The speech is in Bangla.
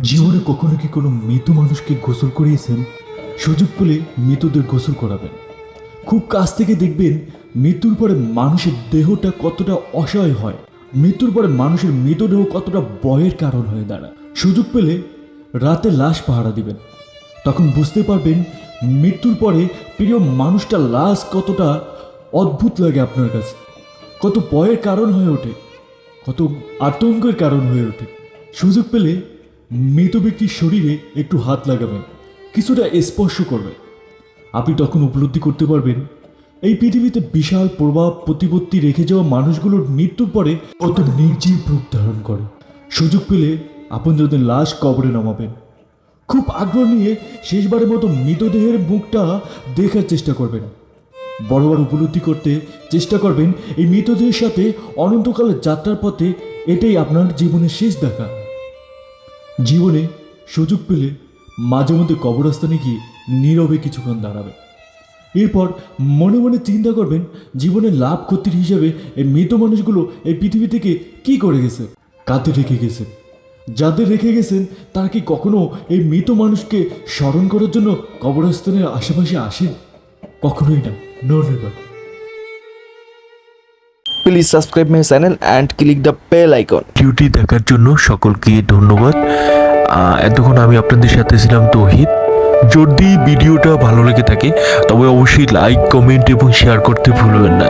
জীবনে কখনো কি কোনো মৃত মানুষকে গোসল করিয়েছেন? সুযোগ পেলে মৃতদের গোসল করাবেন। খুব কাছ থেকে দেখবেন মৃত্যুর পরে মানুষের দেহটা কতটা অসহায় হয়, মৃত্যুর পরে মানুষের মৃতদেহ কতটা ভয়ের কারণ হয়ে দাঁড়ায়। সুযোগ পেলে রাতে লাশ পাহারা দিবেন, তখন বুঝতে পারবেন মৃত্যুর পরে প্রিয় মানুষটা লাশ কতটা অদ্ভুত লাগে আপনার কাছে, কত ভয়ের কারণ হয়ে ওঠে, কত আতঙ্কের কারণ হয়ে ওঠে। সুযোগ পেলে মৃত ব্যক্তির শরীরে একটু হাত লাগাবেন, কিছুটা স্পর্শ করবেন। আপনি তখন উপলব্ধি করতে পারবেন এই পৃথিবীতে বিশাল প্রভাব প্রতিপত্তি রেখে যাওয়া মানুষগুলোর মৃত্যুর পরে কত নির্জীব রূপ ধারণ করে। সুযোগ পেলে আপনজনদের লাশ কবরে নামাবেন। খুব আগ্রহ নিয়ে শেষবারের মতো মৃতদেহের মুখটা দেখার চেষ্টা করবেন। বড় উপলব্ধি করতে চেষ্টা করবেন এই মৃতদেহের সাথে অনন্তকালের যাত্রার পথে এটাই আপনার জীবনের শেষ দেখা। জীবনে সুযোগ পেলে মাঝে মধ্যে কবরস্থানে গিয়ে নীরবে কিছুক্ষণ দাঁড়াবেন। এরপর মনে মনে চিন্তা করবেন জীবনের লাভ ক্ষতির হিসাবে এই মৃত মানুষগুলো এই পৃথিবী থেকে কি করে গেছে, কাঁধে রেখে গেছেন। যাদের রেখে গেছেন তারা কি কখনো এই মৃত মানুষকে স্মরণ করার জন্য কবরস্থানের আশেপাশে আসেন? কখনোই না, no never. Please subscribe my channel and click the bell icon. ভিডিওটি দেখার জন্য সকলকে ধন্যবাদ। এতক্ষণ আমি আপনাদের সাথে ছিলাম তৌহিদ। যদি ভিডিওটা ভালো লেগে থাকে তবে অবশ্যই লাইক, কমেন্ট এবং শেয়ার করতে ভুলবেন না।